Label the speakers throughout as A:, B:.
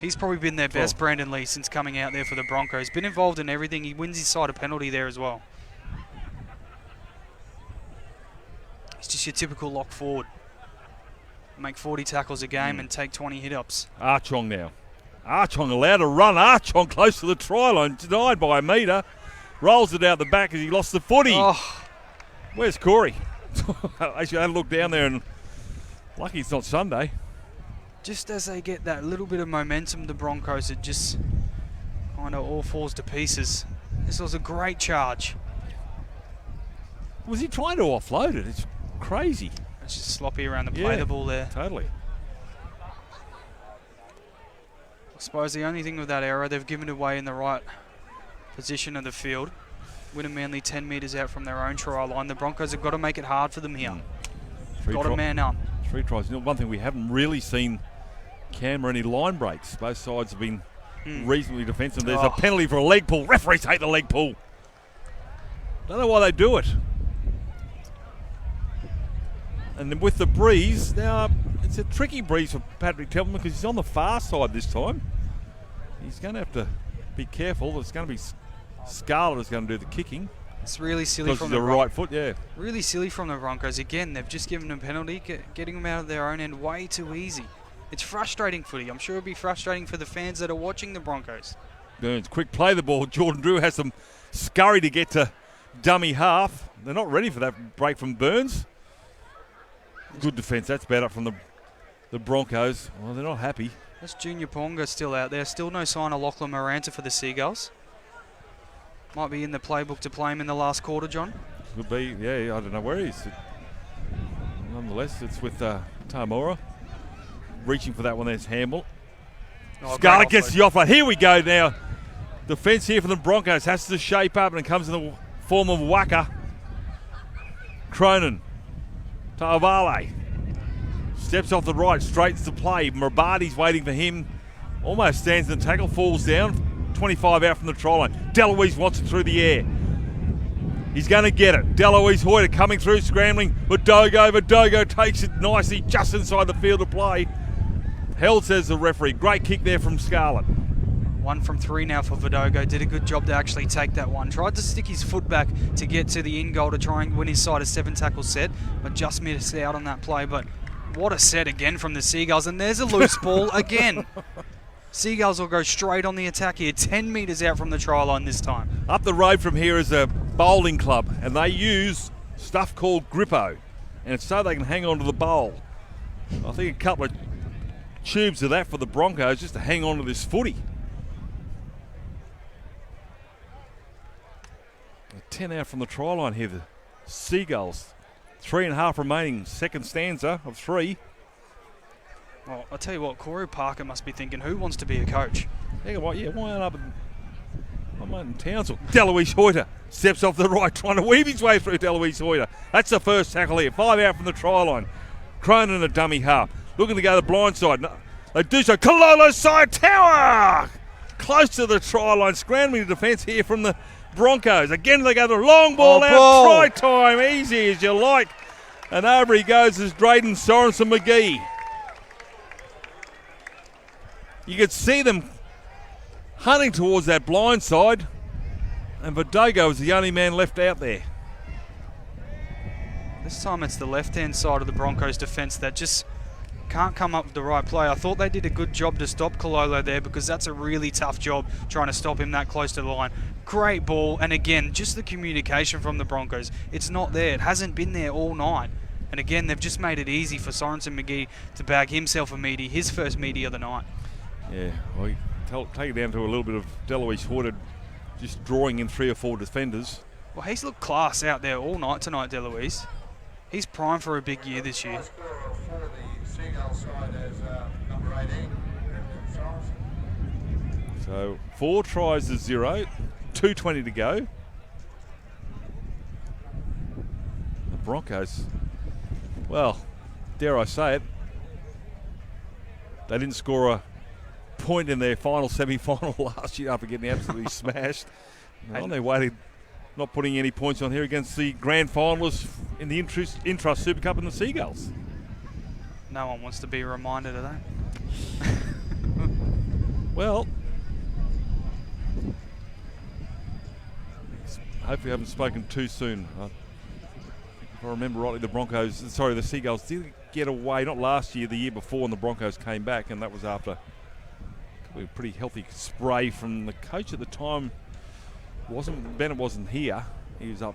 A: He's probably been their best, Brandon Lee, since coming out there for the Broncos. Been involved in everything. He wins his side a penalty there as well. He's just your typical lock forward. Make 40 tackles a game and take 20 hit-ups.
B: Archong now. Archong allowed to run. Archong close to the try line. Denied by a metre. Rolls it out the back as he lost the footy.
A: Oh.
B: Where's Corey? Actually, I had a look down there and lucky it's not Sunday.
A: Just as they get that little bit of momentum, the Broncos, it just kind of all falls to pieces. This was a great charge.
B: Was he trying to offload it? It's crazy.
A: It's just sloppy around the play, the ball there.
B: Totally.
A: I suppose the only thing with that error, they've given it away in the right position of the field. Wyummn Manly 10 metres out from their own try line. The Broncos have got to make it hard for them here. Got to man up.
B: 3 tries. You know, one thing we haven't really seen Canberra any line breaks. Both sides have been reasonably defensive. There's a penalty for a leg pull. Referees hate the leg pull. Don't know why they do it. And then with the breeze, now it's a tricky breeze for Patrick Telman because he's on the far side this time. He's going to have to be careful. It's going to be Scarlett who's going to do the kicking.
A: It's really silly from
B: the right foot,
A: Really silly from the Broncos. Again, they've just given them a penalty, getting them out of their own end way too easy. It's frustrating footy. I'm sure it'll be frustrating for the fans that are watching the Broncos.
B: Burns, quick play the ball. Jordan Drew has some scurry to get to dummy half. They're not ready for that break from Burns. Good defence. That's better from the Broncos. Well, they're not happy.
A: That's Junior Ponga still out there. Still no sign of Lachlan Maranta for the Seagulls. Might be in the playbook to play him in the last quarter, John.
B: Could be, yeah. I don't know where he is. Nonetheless, it's with Tamora. Reaching for that one, there's Hamble. Scarlett gets the offload. Here we go now. Defence here for the Broncos has to shape up and it comes in the form of Waka. Cronin. Taovale. Steps off the right, straightens the play. Mrabadi's waiting for him. Almost stands in the tackle, falls down. 25 out from the try line. Deloise wants it through the air. He's going to get it. Deloise Hoyter coming through, scrambling. Vidogo takes it nicely just inside the field of play. Held, says the referee. Great kick there from Scarlett.
A: 1 from 3 now for Vidogo. Did a good job to actually take that one. Tried to stick his foot back to get to the in goal to try and win his side a 7-tackle set, but just missed out on that play. But what a set again from the Seagulls. And there's a loose ball again. Seagulls will go straight on the attack here, 10 metres out from the try line this time.
B: Up the road from here is a bowling club, and they use stuff called Grippo, and it's so they can hang on to the bowl. I think a couple of tubes of that for the Broncos just to hang on to this footy. 10 out from the try line here, the Seagulls. 3.5 remaining, second stanza of 3.
A: Well, I'll tell you what, Corey Parker must be thinking, who wants to be a coach?
B: Yeah, why aren't up in Townsville? Deloise Hoyter steps off the right, trying to weave his way through Deloise Hoyter. That's the first tackle here. 5 out from the try line. Cronin a dummy half. Looking to go to the blind side. No, they do so. Kalolo side tower! Close to the try line. Scrambling to defence here from the Broncos. Again, they go to the long ball out. Try time. Easy as you like. And over he goes as Drayden Sorensen McGee. You could see them hunting towards that blind side, and Vidogo was the only man left out there.
A: This time it's the left-hand side of the Broncos defence that just can't come up with the right play. I thought they did a good job to stop Kalolo there because that's a really tough job trying to stop him that close to the line. Great ball, and again, just the communication from the Broncos. It's not there. It hasn't been there all night. And again, they've just made it easy for Sorensen McGee to bag himself a meaty, his first meaty of the night.
B: Yeah, well, take it down to a little bit of Deloise Hoyter just drawing in 3 or 4 defenders.
A: Well, he's looked class out there all night tonight, Deloise. He's primed for a big year this year.
B: So 4 tries to 0, 2:20 to go. The Broncos, well, dare I say it, they didn't score a point in their final semi-final last year after getting absolutely smashed. They're on their way to not putting any points on here against the grand finalists in the Intrust Super Cup and the Seagulls.
A: No one wants to be reminded of that.
B: Well, hopefully I haven't spoken too soon. If I remember rightly, the Seagulls did get away, not last year, the year before, and the Broncos came back, and that was after a pretty healthy spray from the coach at the time. Bennett wasn't here. He was up.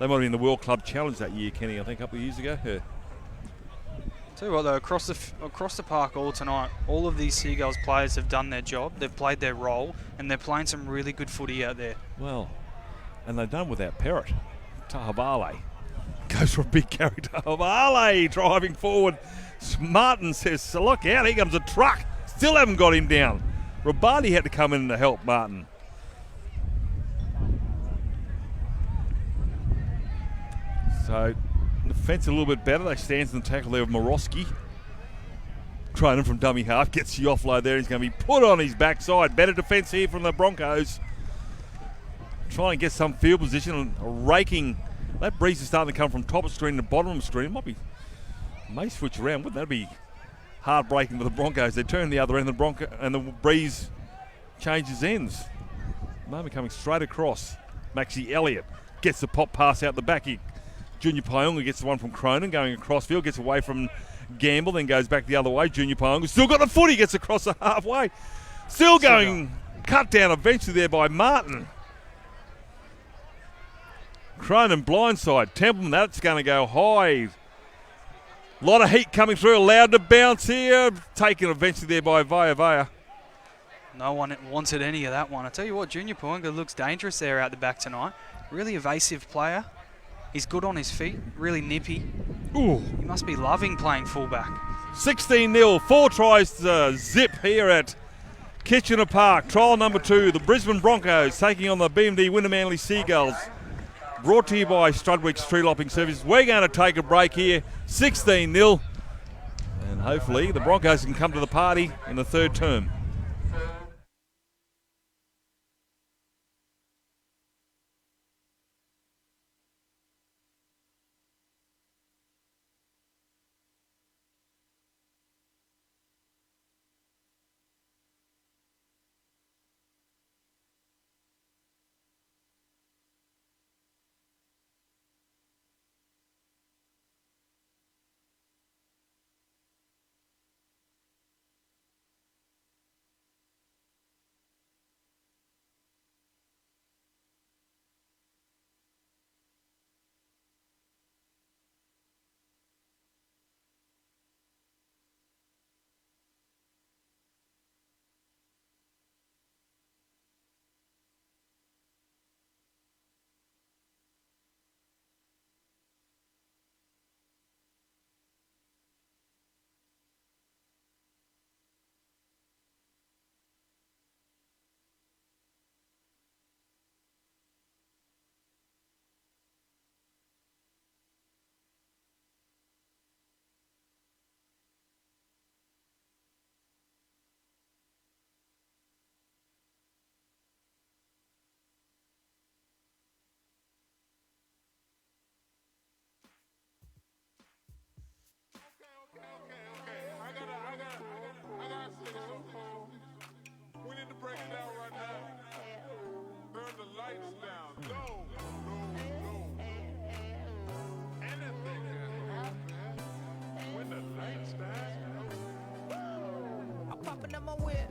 B: They might have been in the World Club Challenge that year, Kenny, I think, a couple of years ago. Yeah.
A: Tell you what, though, across the park all tonight, all of these Seagulls players have done their job. They've played their role, and they're playing some really good footy out there.
B: Well, and they've done without Perrott. Tahavale goes for a big carry. Tahavale driving forward. Martin says, look out, here comes a truck. Still haven't got him down. Rabadi had to come in to help Martin. So, defence a little bit better. They stands in the tackle there of Morosky. Cronin from dummy half gets the offload there. He's going to be put on his backside. Better defence here from the Broncos. Trying to get some field position and raking. That breeze is starting to come from top of screen to bottom of screen. May switch around. Wouldn't that be heartbreaking for the Broncos? They turn the other end, and the breeze changes ends. Moment coming straight across. Maxi Elliott gets the pop pass out the back. Junior Pionga gets the one from Cronin going across field, gets away from Gamble, then goes back the other way. Junior Pionga still got the footy, gets across the halfway. Still going, cut down eventually there by Martin. Cronin blindside. Templeman, that's going to go high. A lot of heat coming through, allowed to bounce here. Taken eventually there by Vaya.
A: No one wanted any of that one. I tell you what, Junior Pionga looks dangerous there out the back tonight. Really evasive player. He's good on his feet, really nippy.
B: Ooh.
A: He must be loving playing fullback.
B: 16-0, 4 tries to zip here at Kitchener Park. Trial number 2, the Brisbane Broncos taking on the BMD Wyummn Seagulls. Brought to you by Strudwick's Tree Lopping Services. We're going to take a break here, 16-0. And hopefully the Broncos can come to the party in the third term.
C: We need to break it down right now. Turn the lights down. No. Anything can happen when the lights down.
D: I'm popping up my whip,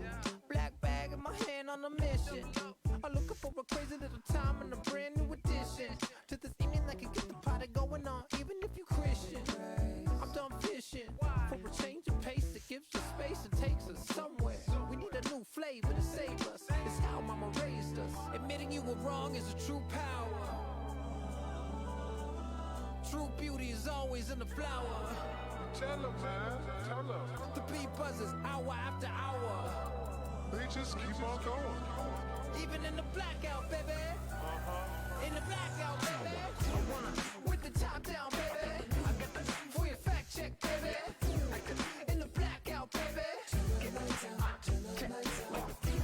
D: black bag in my hand on a mission. I'm looking for a crazy little time and a brand new addition to this evening that can get the party going on, even if you Christian. I'm done fishing for a change of pace that gives you space and takes us somewhere. We need a new flavor to save us. It's how mama raised us. Admitting you were wrong is a true power. True beauty is always in the flower.
C: Tell them, man. Tell them.
D: The beat buzzes hour after hour.
C: They just keep on going.
D: Even in the blackout, baby. In the blackout, baby. I wanna with the top down, baby. I got the for your fact check, baby. In the blackout, baby.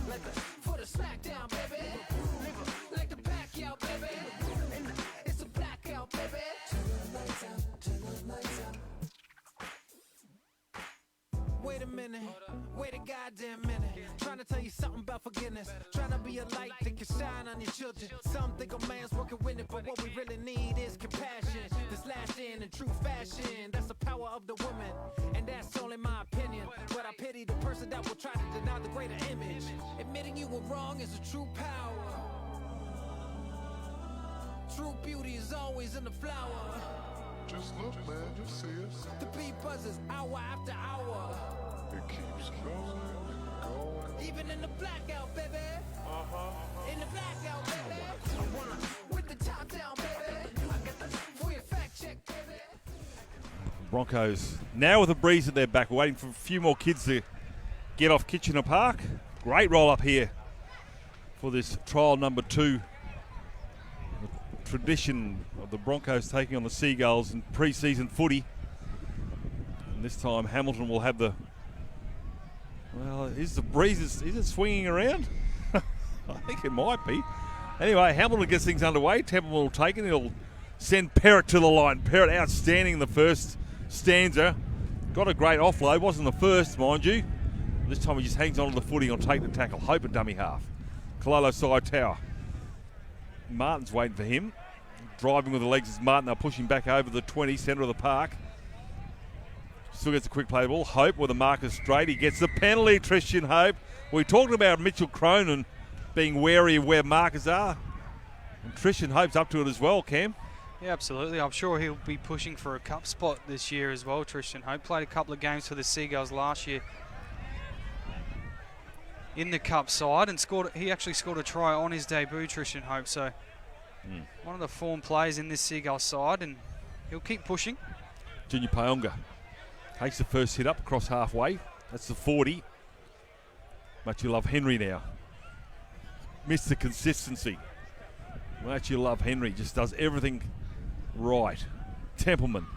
D: Like the for the smackdown, baby. Like the back out, baby. It's a blackout, baby. Wait a minute, wait a goddamn minute. Trying to tell you something about forgiveness. Trying to be a light that can shine on your children. Some think a man's working with it, but what we really need is compassion. This lasting in true fashion. That's the power of the woman, and that's only my opinion. But I pity the person that will try to deny the greater image. Admitting you were wrong is a true power. True beauty is always in the flower.
C: Just look, man, just see us.
D: The beat buzzes hour after hour.
C: It keeps going and going.
D: Even in the blackout, baby. In the blackout, baby. I wanna with the top down, baby. I got the for your fact check, baby.
B: Broncos now with a breeze at their back, waiting for a few more kids to get off Kitchener Park. Great roll up here for this trial number 2. The tradition of the Broncos taking on the Seagulls in pre-season footy. And this time Hamilton will have the... Well, is the breeze, is it swinging around? I think it might be. Anyway, Hamilton gets things underway. Templeman will take it. He'll send Perrott to the line. Perrott outstanding in the first stanza. Got a great offload. Wasn't the first, mind you. This time he just hangs on to the footy and will take the tackle. Hope a dummy half. Kalolo side tower. Martin's waiting for him. Driving with the legs is Martin. They'll push him back over the 20, centre of the park. Still gets a quick play ball. Hope with a marker straight. He gets the penalty, Tristan Hope. We talked about Mitchell Cronin being wary of where markers are. And Tristan Hope's up to it as well, Cam.
A: Yeah, absolutely. I'm sure he'll be pushing for a cup spot this year as well, Tristan Hope. Played a couple of games for the Seagulls last year in the cup side and he actually scored a try on his debut, Tristan Hope. So one of the form players in this Seagull side, and he'll keep pushing.
B: Junior Paonga takes the first hit up across halfway. That's the 40. Much you love Henry now. Missed the consistency. Much you love Henry. Just does everything right. Templeman.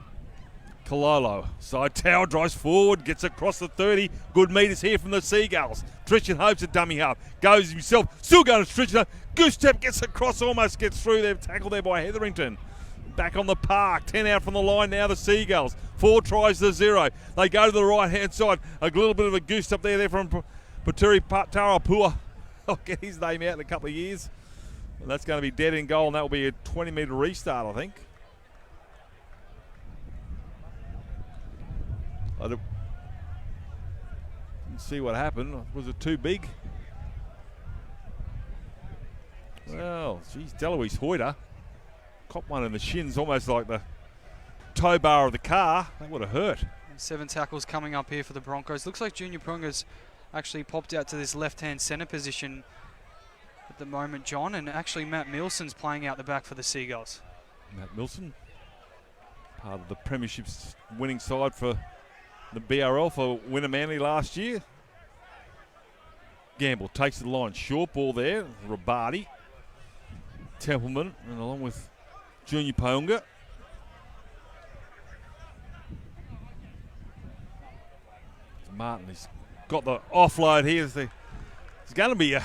B: Kalolo. Side tower drives forward. Gets across the 30. Good meters here from the Seagulls. Tristan Hope's a dummy half. Goes himself. Still going to Tristan Hope. Goose step gets across. Almost gets through there. Tackled there by Hetherington. Back on the park. 10 out from the line now, the Seagulls. 4 tries to 0. They go to the right-hand side. A little bit of a goose up there from Paturi Tarapua. I'll get his name out in a couple of years. And that's going to be dead in goal, and that will be a 20-metre restart, I think. I didn't see what happened. Was it too big? Well, geez, Deloise Hoyter copped one in the shins, almost like the tow bar of the car. That would have hurt.
A: 7 tackles coming up here for the Broncos. Looks like Junior Punga's actually popped out to this left-hand centre position at the moment, John, and actually Matt Milson's playing out the back for the Seagulls.
B: Matt Milson, part of the Premiership's winning side for the BRL for Wyummn Manly last year. Gamble takes the line, short ball there, Rabati, Templeman, and along with Junior Paonga. Martin, he's got the offload here. There's going to be a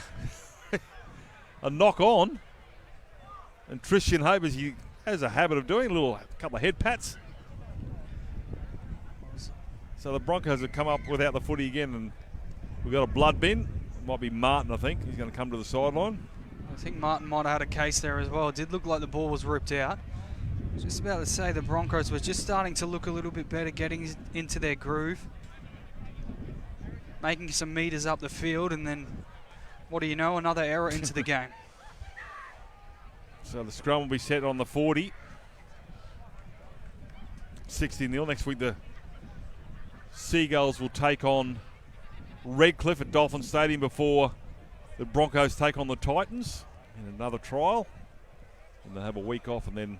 B: a knock on, and Tristan Hope, as he has a habit of doing, a couple of head pats. So the Broncos have come up without the footy again, and we've got a blood bin. It might be Martin, I think. He's going to come to the sideline.
A: I think Martin might have had a case there as well. It did look like the ball was ripped out. I was just about to say the Broncos were just starting to look a little bit better, getting into their groove, making some meters up the field, and then, what do you know, another error into the game.
B: So the scrum will be set on the 40. 60-0. Next week the Seagulls will take on Redcliffe at Dolphin Stadium before the Broncos take on the Titans in another trial. And they'll have a week off, and then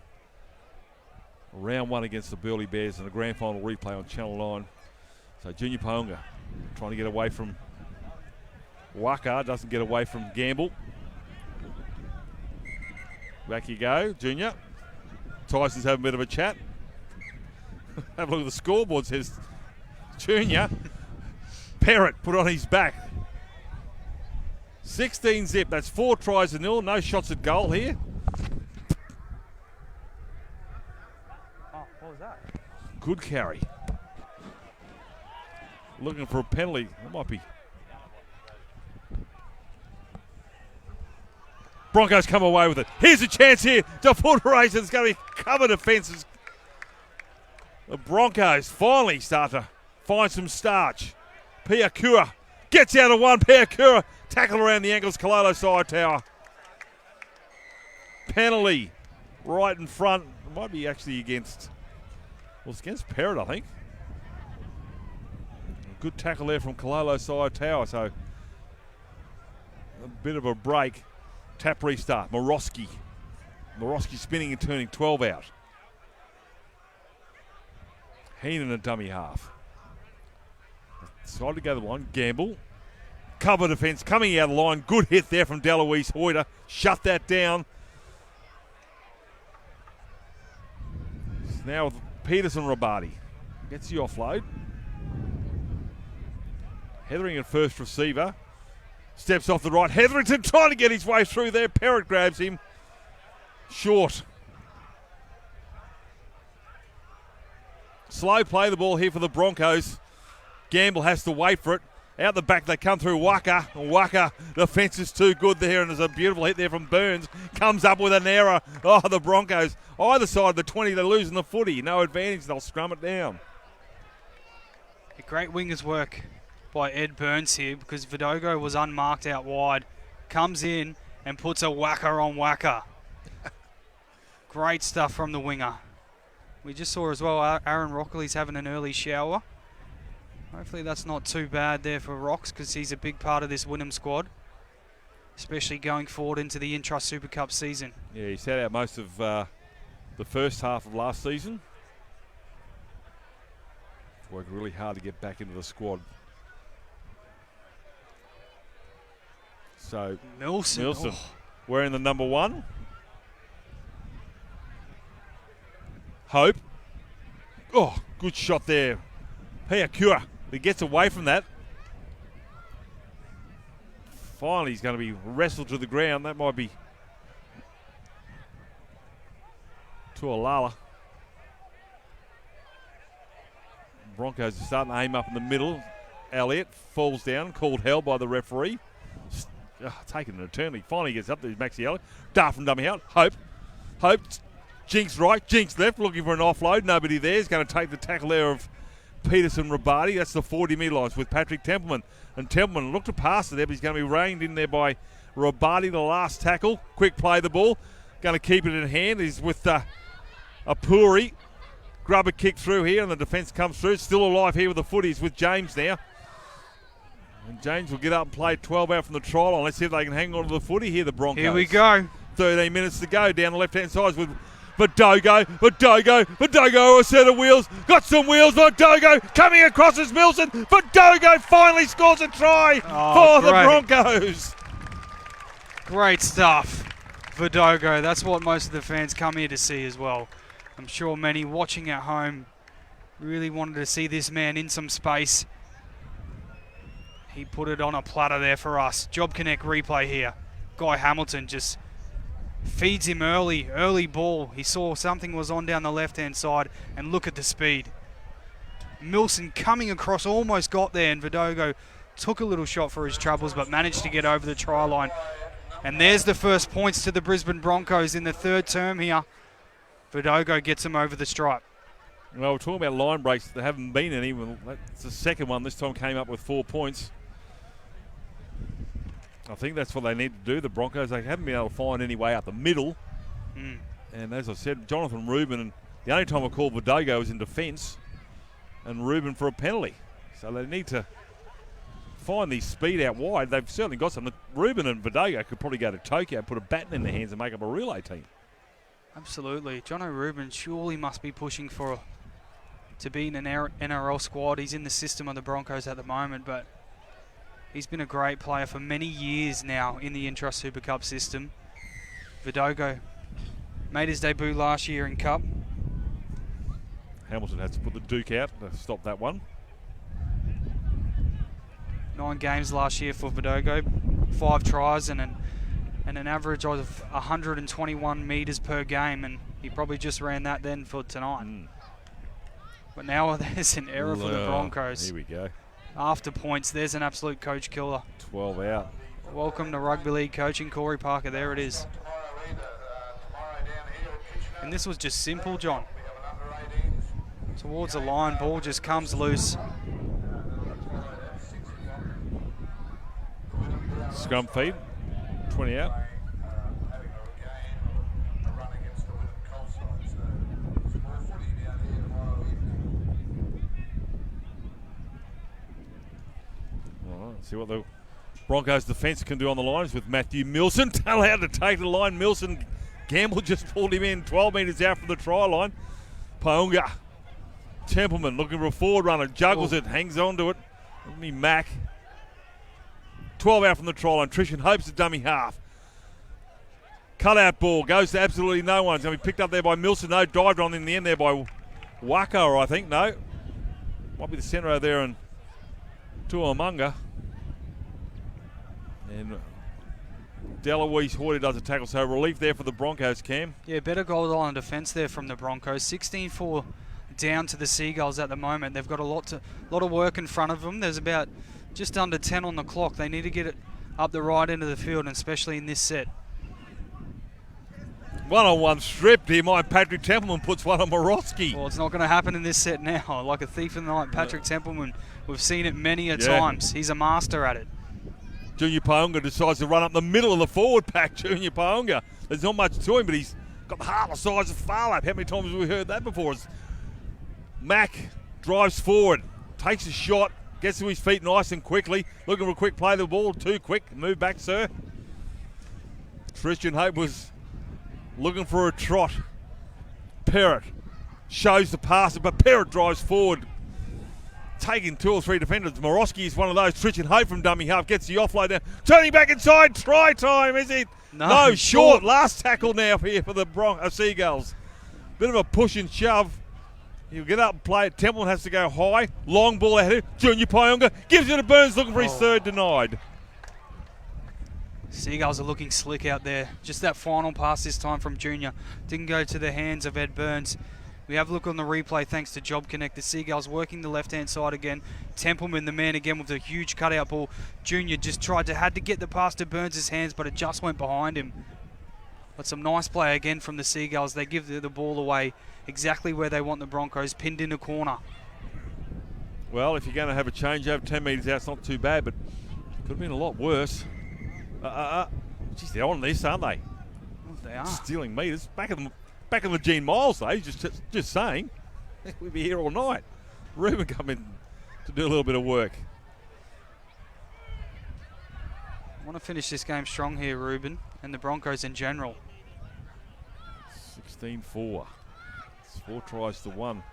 B: round 1 against the Burleigh Bears and a grand final replay on Channel 9. So Junior Paonga trying to get away from Waka, doesn't get away from Gamble. Back you go, Junior. Tyson's having a bit of a chat. Have a look at the scoreboard, says Junior. Perrott put on his back. 16 zip, that's 4 tries to 0. No shots at goal here.
A: Oh, what was that?
B: Good carry. Looking for a penalty. That might be Broncos come away with it. Here's a chance here to foot race. It's going to be cover defences. The Broncos finally start to find some starch. Piakura gets out of one. Piakura tackle around the ankles. Kalolo side tower. Penalty right in front. It might be actually against, well, it's against Perrott, I think. Good tackle there from Kalolo side tower. So a bit of a break. Tap restart. Morosky spinning and turning 12 out. Heenan a dummy half. Side to go to the line. Gamble. Cover defence coming out of the line. Good hit there from Deloise Hoyter. Shut that down. Now with Peterson Rabati. Gets the offload. Hetherington first receiver. Steps off the right. Hetherington trying to get his way through there. Perrott grabs him. Short. Slow play the ball here for the Broncos. Gamble has to wait for it. Out the back they come through Waka. Waka, the fence is too good there, and there's a beautiful hit there from Burns. Comes up with an error. Oh, the Broncos. Either side of the 20, they're losing the footy. No advantage, they'll scrum it down.
A: A great wingers work by Ed Burns here because Vidogo was unmarked out wide. Comes in and puts a whacker on whacker. Great stuff from the winger. We just saw as well Aaron Rockley's having an early shower. Hopefully that's not too bad there for Rocks because he's a big part of this Wyummn squad, especially going forward into the Intrust Super Cup season.
B: Yeah, he sat out most of the first half of last season. Worked really hard to get back into the squad. So
A: Milson.
B: wearing the number 1. Hope. Oh, good shot there. Piakura. He gets away from that. Finally, he's going to be wrestled to the ground. That might be Tuolala. Broncos are starting to aim up in the middle. Elliott falls down, called held by the referee. Taking an eternity. Finally gets up there, Maxi Elliott. Dart from dummy out. Hope. Jinx right, Jinx left, looking for an offload. Nobody there. He's going to take the tackle there of Peterson Rabati. That's the 40-metre line with Patrick Templeman. And Templeman looked to pass it there, but he's going to be reined in there by Rabati, the last tackle. Quick play the ball. Going to keep it in hand. He's with Apuri. Grubber kick through here, and the defence comes through. Still alive here with the footies with James now. And James will get up and play 12 out from the try line. Let's see if they can hang on to the footy here, the Broncos.
A: Here we go.
B: 13 minutes to go down the left-hand side with Vidogo, a set of wheels, got some wheels, Vidogo coming across as Milson, Vidogo finally scores a try for the Broncos.
A: Great stuff, Vidogo. That's what most of the fans come here to see as well. I'm sure many watching at home really wanted to see this man in some space. He put it on a platter there for us. Job Connect replay here. Guy Hamilton just feeds him early ball. He saw something was on down the left-hand side, and look at the speed. Milson coming across, almost got there, and Vidogo took a little shot for his troubles, but managed to get over the try line. And there's the first points to the Brisbane Broncos in the third term here. Vidogo gets him over the stripe.
B: Well, we're talking about line breaks. There haven't been any. That's the second one. This time came up with 4 points. I think that's what they need to do. The Broncos, they haven't been able to find any way out the middle. And as I said, Jonathan Rubin, and the only time I called Vidogo was in defence, and Rubin for a penalty. So they need to find the speed out wide. They've certainly got some. Rubin and Vidogo could probably go to Tokyo, put a baton in their hands and make up a relay team.
A: Absolutely. Jono Rubin surely must be pushing to be in an NRL squad. He's in the system of the Broncos at the moment, but he's been a great player for many years now in the Intrust Super Cup system. Vidogo made his debut last year in Cup.
B: Hamilton had to put the Duke out to stop that one.
A: 9 games last year for Vidogo, 5 tries and an average of 121 metres per game, and he probably just ran that then for tonight. But now there's an error for the Broncos.
B: Here we go.
A: After points, there's an absolute coach killer.
B: 12 out.
A: Welcome to rugby league coaching, Corey Parker. There it is. And this was just simple, John. Towards the line, ball just comes loose.
B: Scrum feed, 20 out. All right, see what the Broncos defence can do on the lines with Matthew Milson. Allowed to take the line. Milson, Gamble just pulled him in 12 metres out from the try line. Paunga. Templeman looking for a forward runner. Juggles it, hangs on to it. Me Mac. 12 out from the try line. Trishan Hope's the dummy half. Cut out ball. Goes to absolutely no one. It's going to be picked up there by Milson. No, dived on in the end there by Waka, I think. No. Might be the centre over there and Tuamunga. And Deloise Hoyter does a tackle, so relief there for the Broncos, Cam.
A: Yeah, better goal line defence there from the Broncos. 16-4 down to the Seagulls at the moment. They've got a lot of work in front of them. There's about just under 10 on the clock. They need to get it up the right end of the field, and especially in this set.
B: One-on-one strip here. My Patrick Templeman puts one on Morosky.
A: Well, it's not going to happen in this set now. Like a thief in the night, Patrick Templeman. We've seen it many a times. He's a master at it.
B: Junior Paunga decides to run up the middle of the forward pack. Junior Paunga. There's not much to him, but he's got the heart the size of Farlap. How many times have we heard that before? As Mac drives forward, takes a shot, gets to his feet nice and quickly. Looking for a quick play of the ball. Too quick. Move back, sir. Tristan Hope was looking for a trot. Parrott shows the pass, but Parrott drives forward, taking 2 or 3 defenders. Morosky is one of those. Tristan Hope from dummy half gets the offload down. Turning back inside. Try time, is it? No, short. Last tackle now here for the Seagulls. Bit of a push and shove. He'll get up and play it. Templeton has to go high. Long ball ahead. Junior Paunga gives it to Burns, looking for his third, denied.
A: Seagulls are looking slick out there. Just that final pass this time from Junior. Didn't go to the hands of Ed Burns. We have a look on the replay thanks to Job Connect. The Seagulls working the left-hand side again. Templeman, the man again with a huge cutout ball. Junior just had to get the pass to Burns' hands, but it just went behind him. But some nice play again from the Seagulls. They give the ball away exactly where they want the Broncos, pinned in a corner.
B: Well, if you're going to have a change over 10 metres out, it's not too bad, but could have been a lot worse. Geez, they're on this, aren't they?
A: Well, they are.
B: Stealing metres. Back in the Gene Miles, though, just saying. We'd be here all night. Ruben come in to do a little bit of work.
A: I want to finish this game strong here, Ruben, and the Broncos in general.
B: 16-4. It's 4 tries to 1.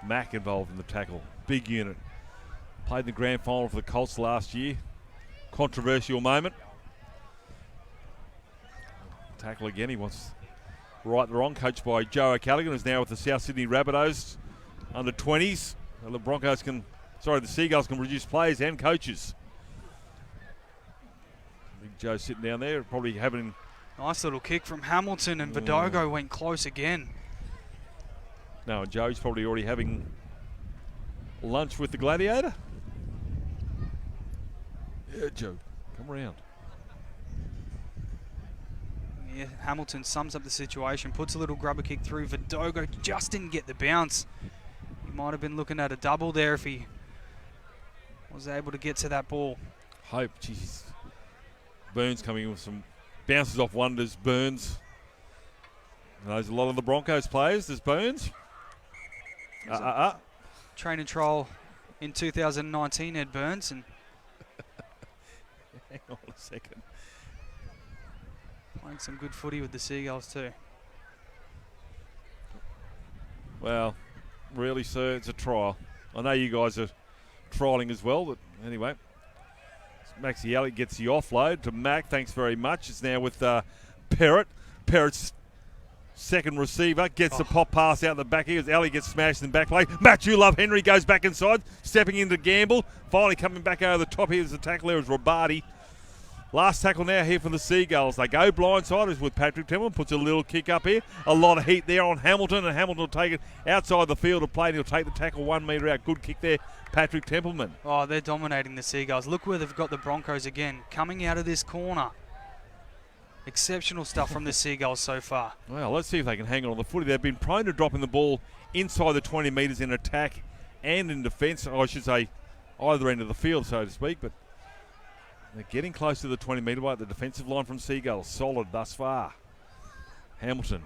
B: Mack involved in the tackle. Big unit. Played in the grand final for the Colts last year. Controversial moment. Tackle again. He wants right the wrong. Coached by Joe O'Callaghan, who's now with the South Sydney Rabbitohs under 20s. The Seagulls can produce players and coaches. Big Joe sitting down there, probably having...
A: Nice little kick from Hamilton, and Vidogo went close again.
B: No, and Joe's probably already having lunch with the Gladiator. Yeah, Joe, come around.
A: Yeah, Hamilton sums up the situation, puts a little grubber kick through. Vidogo just didn't get the bounce. He might have been looking at a double there if he was able to get to that ball.
B: Hope, jeez. Burns coming in with some bounces off wonders. Burns. There's a lot of the Broncos players. There's Burns.
A: Train and trial in 2019, Ed Burns. And
B: hang on a second.
A: Playing some good footy with the Seagulls too.
B: Well, really, sir, it's a trial. I know you guys are trialling as well, but anyway. Maxie Alley gets the offload to Mac. Thanks very much. It's now with Parrott. Parrott's second receiver gets the pop pass out the back here as Alley gets smashed in the back play. Matthew Love Henry goes back inside, stepping into Gamble. Finally coming back over the top here as the tackle there is Robati. Last tackle now here for the Seagulls. They go blindsiders with Patrick Templeman. Puts a little kick up here. A lot of heat there on Hamilton, and Hamilton will take it outside the field of play. And he'll take the tackle 1 metre out. Good kick there, Patrick Templeman.
A: Oh, they're dominating the Seagulls. Look where they've got the Broncos again. Coming out of this corner. Exceptional stuff from the Seagulls so far.
B: Well, let's see if they can hang on the footy. They've been prone to dropping the ball inside the 20 metres in attack and in defence. I should say either end of the field, so to speak. But they're getting close to the 20 metre mark. The defensive line from Seagulls, solid thus far. Hamilton.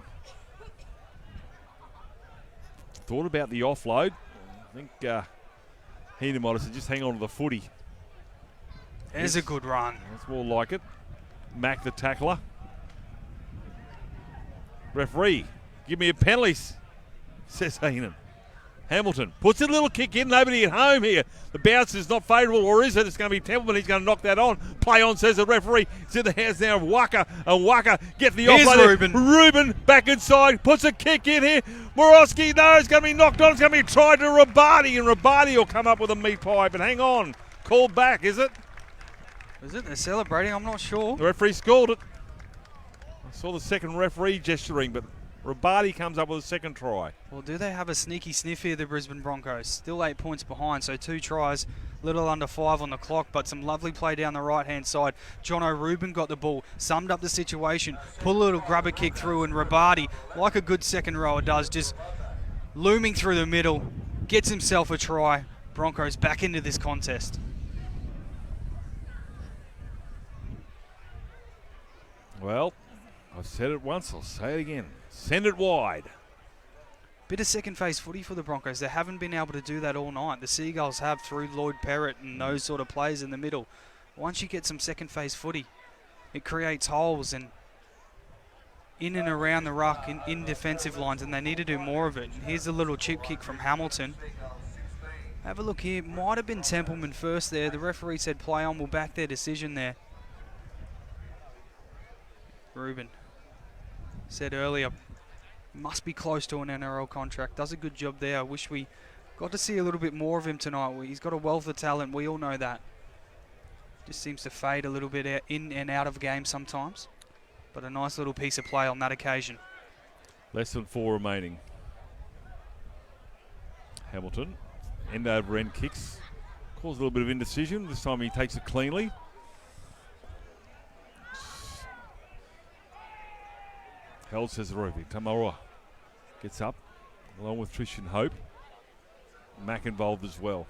B: Thought about the offload. I think Heenan might have said just hang on to the footy.
A: There's a good run.
B: That's more like it. Mack the tackler. Referee, give me a penalty, says Heenan. Hamilton puts a little kick in. Nobody at home here. The bounce is not favourable, or is it? It's going to be Templeman. He's going to knock that on. Play on, says the referee. It's in the hands now of Waka. And Waka get the offload.
A: Ruben.
B: Ruben back inside. Puts a kick in here. Morosky, no, it's going to be knocked on. It's going to be tried to Rabati. And Rabati will come up with a meat pie. But hang on. Called back, is it?
A: Is it? They're celebrating. I'm not sure.
B: The referee scored it. I saw the second referee gesturing, but Rabati comes up with a second try.
A: Well, do they have a sneaky sniff here, the Brisbane Broncos? Still 8 points behind, so 2 tries, little under 5 on the clock, but some lovely play down the right-hand side. Jono Rubin got the ball, summed up the situation, put a little grubber kick through, and Rabati, like a good second rower does, just looming through the middle, gets himself a try. Broncos back into this contest.
B: Well, I've said it once, I'll say it again. Send it wide.
A: Bit of second phase footy for the Broncos. They haven't been able to do that all night. The Seagulls have through Lloyd Perrott and those sort of players in the middle. Once you get some second phase footy, it creates holes and in and around the ruck in defensive lines, and they need to do more of it. Here's a little chip kick from Hamilton. Have a look here. Might have been Templeman first there. The referee said play on. We'll back their decision there. Ruben said earlier, must be close to an NRL contract. Does a good job there. I wish we got to see a little bit more of him tonight. He's got a wealth of talent. We all know that. Just seems to fade a little bit in and out of games sometimes. But a nice little piece of play on that occasion.
B: Less than 4 remaining. Hamilton, end over end kicks. Caused a little bit of indecision. This time he takes it cleanly. Held, says the referee. Tamaroa gets up, along with Tristan Hope. Mack involved as well.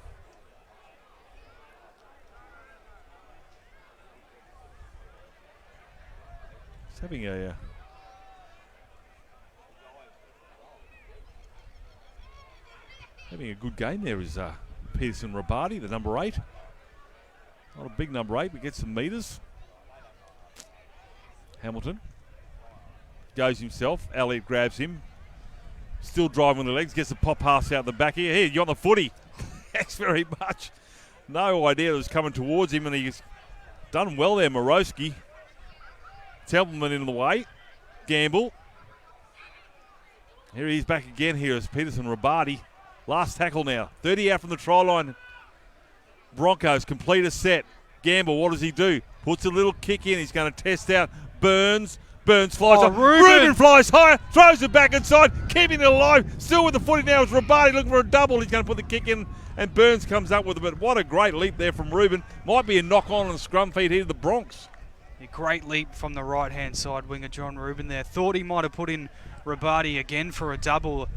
B: He's having a good game there is Peterson Rabati, the number 8. Not a big number 8, but gets some metres. Hamilton goes himself. Elliott grabs him. Still driving the legs. Gets a pop pass out the back here. Here, you're on the footy. Thanks very much. No idea it was coming towards him, and he's done well there, Morosky. Templeman in the way. Gamble. Here he's back again. Here is Peterson Rabati. Last tackle now. 30 out from the try line. Broncos complete a set. Gamble, what does he do? Puts a little kick in. He's going to test out Burns. Burns flies up. Ruben flies higher, throws it back inside, keeping it alive. Still with the footy now is Rabati looking for a double. He's going to put the kick in, and Burns comes up with it. But what a great leap there from Ruben. Might be a knock-on and scrum feed here to the Bronx.
A: A great leap from the right-hand side winger, John Ruben there. Thought he might have put in Rabati again for a double.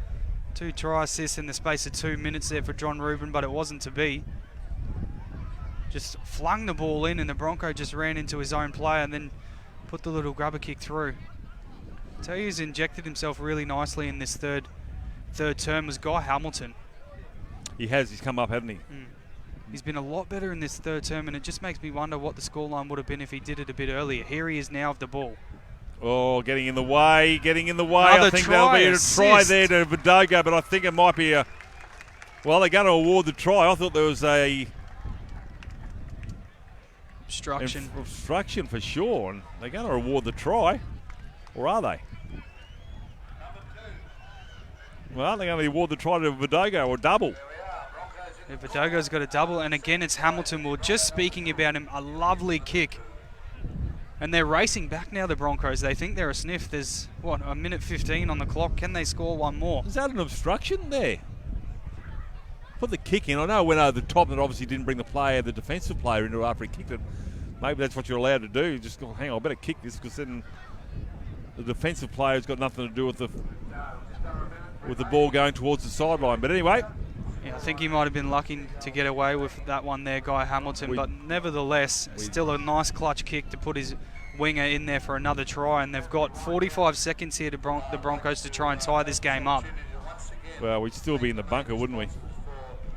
A: 2 try assists in the space of 2 minutes there for John Ruben, but it wasn't to be. Just flung the ball in, and the Bronco just ran into his own player and then put the little grubber kick through. I tell you, he's injected himself really nicely in this third term was Guy Hamilton.
B: He has. He's come up, hasn't he?
A: He's been a lot better in this third term, and it just makes me wonder what the scoreline would have been if he did it a bit earlier. Here he is now of the ball.
B: Oh, getting in the way.
A: Another
B: I think
A: try
B: that'll be a
A: assist.
B: try there to Vidogo, but I think it might be a... Well, they're going to award the try. I thought there was a... Obstruction for sure, and they're going to award the try. Or are they? Well, they're going to award the try to Vidogo or double.
A: Yeah, Vidogo's got a double, and again it's Hamilton. We were just speaking about him. A lovely kick And they're racing back now, the Broncos. They think they're a sniff. There's, what, a minute 15 on the clock. Can they score one more?
B: Is that an obstruction there? Put the kick in. I know it went over the top and it obviously didn't bring the defensive player into it after he kicked it. Maybe that's what you're allowed to do. You just go, hang on, I better kick this because then the defensive player's got nothing to do with the ball going towards the sideline. But anyway.
A: Yeah, I think he might have been lucky to get away with that one there, Guy Hamilton. But nevertheless, still a nice clutch kick to put his winger in there for another try. And they've got 45 seconds here to the Broncos to try and tie this game up.
B: Well, we'd still be in the bunker, wouldn't we?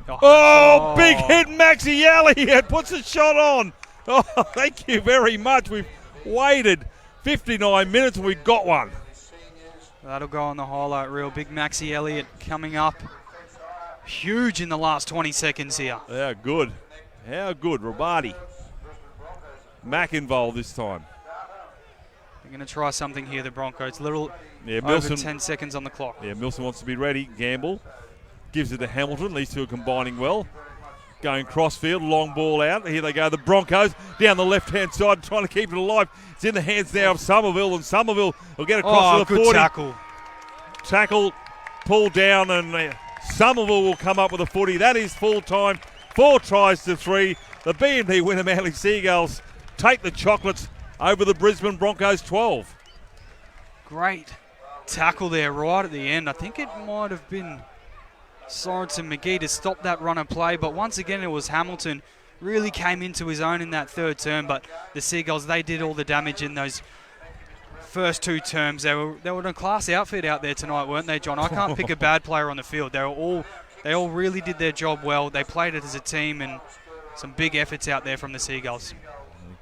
A: Oh,
B: big hit, Maxielli. It puts a shot on. Oh, thank you very much. We've waited 59 minutes and we got one.
A: That'll go on the highlight reel. Big Maxi Elliott coming up. Huge in the last 20 seconds here.
B: How good. How good. Rabadi. Mac involved this time.
A: They're going to try something here, the Broncos. Over
B: Milson,
A: 10 seconds on the clock.
B: Yeah, Milson wants to be ready. Gamble. Gives it to Hamilton. These two are combining well. Going crossfield, long ball out. Here they go, the Broncos down the left-hand side, trying to keep it alive. It's in the hands now of Somerville, and Somerville will get across to the 40.
A: Good tackle.
B: Tackle, pulled down, and Somerville will come up with a footy. That is full time. 4 tries to 3. The BMD Wyummn Manly Seagulls take the chocolates over the Brisbane Broncos 12.
A: Great tackle there right at the end. I think it might have been Sorensen McGee to stop that run of play, but once again it was Hamilton. Really came into his own in that third term, but the Seagulls, they did all the damage in those first 2 terms. They were in a class outfit out there tonight, weren't they, John? I can't pick a bad player on the field. They all really did their job well. They played it as a team, and some big efforts out there from the Seagulls.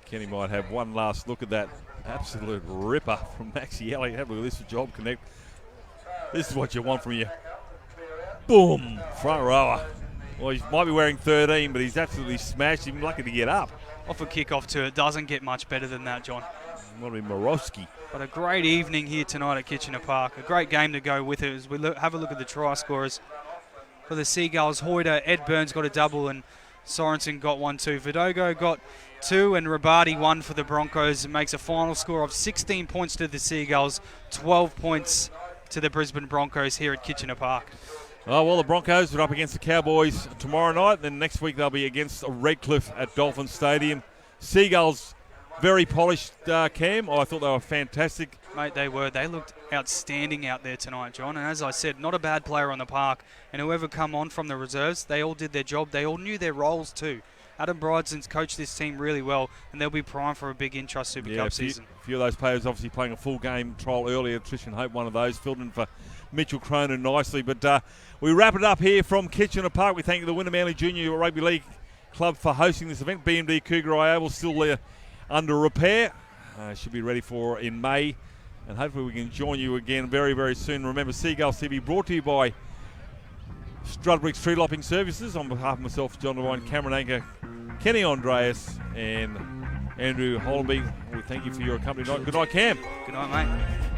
B: Kenny might have one last look at that absolute ripper from Maxielli. Have a look at this for Job Connect. This is what you want from you. Boom, front rower. Well, he might be wearing 13, but he's absolutely smashed him. Lucky to get up.
A: Off a kick-off too. It doesn't get much better than that, John.
B: Might be Morowski.
A: But a great evening here tonight at Kitchener Park. A great game to go with it as we have a look at the try scorers. For the Seagulls, Hoyter, Ed Burns got a double and Sorensen got 1 too. Vidogo got 2 and Rabadi 1 for the Broncos. It makes a final score of 16 points to the Seagulls, 12 points to the Brisbane Broncos here at Kitchener Park.
B: Oh, well, the Broncos are up against the Cowboys tomorrow night. Then next week they'll be against Redcliffe at Dolphin Stadium. Seagulls, very polished, Cam. I thought they were fantastic.
A: Mate, they were. They looked outstanding out there tonight, John. And as I said, not a bad player on the park. And whoever come on from the reserves, they all did their job. They all knew their roles too. Adam Bryson's coached this team really well, and they'll be primed for a big Intrust Super Cup season.
B: A few of those players obviously playing a full game trial earlier. Trishan Hope, one of those, filled in for Mitchell Cronin nicely. But we wrap it up here from Kitchener Park. We thank the Wyummn Manly Junior Rugby League Club for hosting this event. BMD Cougar IA still under repair. Should be ready for in May. And hopefully we can join you again very, very soon. Remember, Seagulls TV brought to you by Strudbriggs Tree Lopping Services. On behalf of myself, John Devine, Cameron Anchor, Kenny Andreas, and Andrew Hollenby, we thank you for your company tonight. Good night, Cam.
A: Good night, mate.